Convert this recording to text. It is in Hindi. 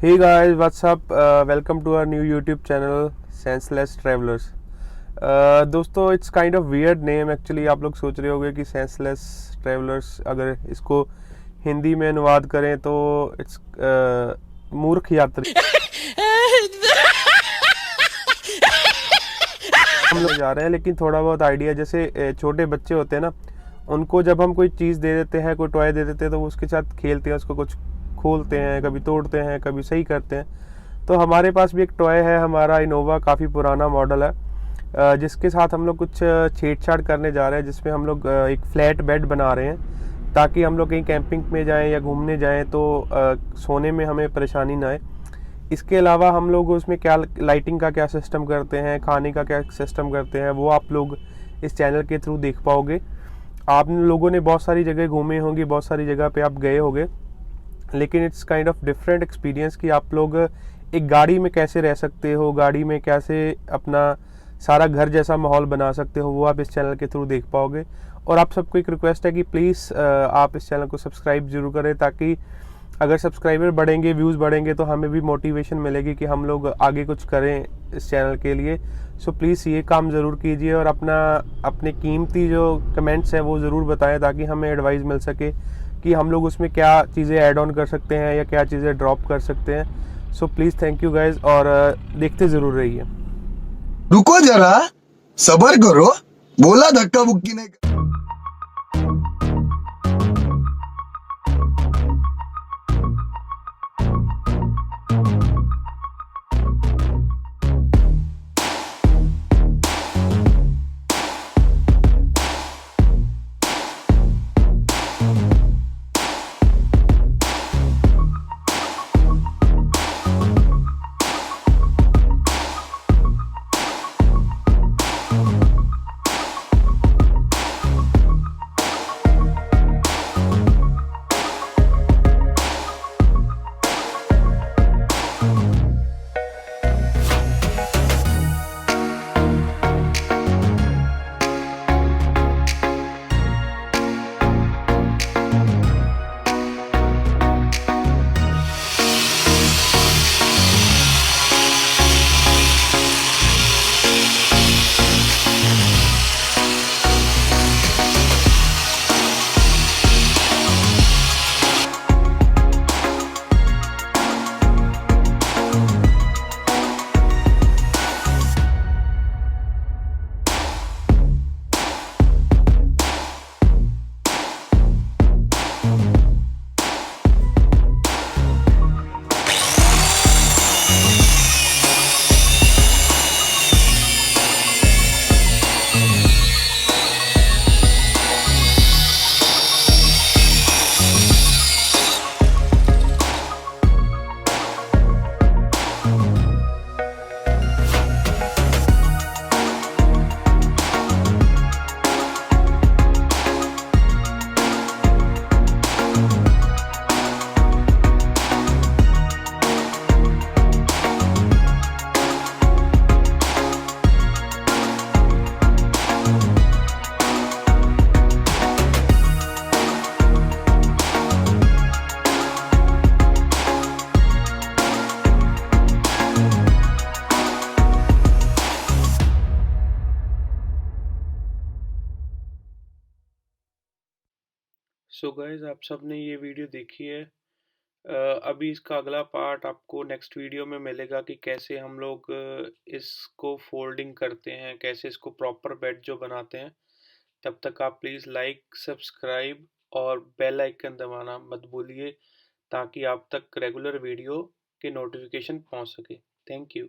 Hey guys, what's up? Welcome to our new YouTube channel, Senseless Travelers. दोस्तों it's kind of weird name actually. आप लोग सोच रहे होंगे कि सेंसलेस ट्रैवलर्स अगर इसको हिंदी में अनुवाद करें तो इट्स मूर्ख यात्री हम लोग जा रहे हैं। लेकिन थोड़ा बहुत आइडिया, जैसे छोटे बच्चे होते हैं ना, उनको जब हम कोई चीज़ दे देते हैं, कोई टॉय दे देते हैं, तो वो उसके साथ खेलते हैं, उसको कुछ खोलते हैं, कभी तोड़ते हैं, कभी सही करते हैं। तो हमारे पास भी एक टॉय है, हमारा इनोवा, काफ़ी पुराना मॉडल है, जिसके साथ हम लोग कुछ छेड़छाड़ करने जा रहे हैं, जिसमें हम लोग एक फ्लैट बेड बना रहे हैं ताकि हम लोग कहीं कैंपिंग में जाएं या घूमने जाएं तो सोने में हमें परेशानी ना आए। इसके अलावा हम लोग उसमें क्या लाइटिंग का क्या सिस्टम करते हैं, खाने का क्या सिस्टम करते हैं, वो आप लोग इस चैनल के थ्रू देख पाओगे। आप लोगों ने बहुत सारी जगह घूमे होंगे, बहुत सारी जगह पे आप गए होंगे, लेकिन it's kind of different experience कि आप लोग एक गाड़ी में कैसे रह सकते हो, गाड़ी में कैसे अपना सारा घर जैसा माहौल बना सकते हो, वो आप इस चैनल के थ्रू देख पाओगे। और आप सबको एक रिक्वेस्ट है कि प्लीज़ आप इस चैनल को सब्सक्राइब जरूर करें, ताकि अगर सब्सक्राइबर बढ़ेंगे, व्यूज़ बढ़ेंगे, तो हमें भी मोटिवेशन मिलेगी कि हम लोग आगे कुछ करें इस चैनल के लिए। सो प्लीज़ ये काम ज़रूर कीजिए और अपने कीमती जो कमेंट्स हैं वो ज़रूर बताएं, ताकि हमें एडवाइस मिल सके कि हम लोग उसमें क्या चीज़ें ऐड ऑन कर सकते हैं या क्या चीज़ें ड्रॉप कर सकते हैं। So please thank you guys, और देखते ज़रूर रहिए। रुको जरा, सबर करो, बोला धक्का मुक्की नहीं। सो गाइज, आप सब ने ये वीडियो देखी है। अभी इसका अगला पार्ट आपको नेक्स्ट वीडियो में मिलेगा कि कैसे हम लोग इसको फोल्डिंग करते हैं, कैसे इसको प्रॉपर बेड जो बनाते हैं। तब तक आप प्लीज़ लाइक, सब्सक्राइब और बेल आइकन दबाना मत भूलिए, ताकि आप तक रेगुलर वीडियो के नोटिफिकेशन पहुंच सके। Thank you.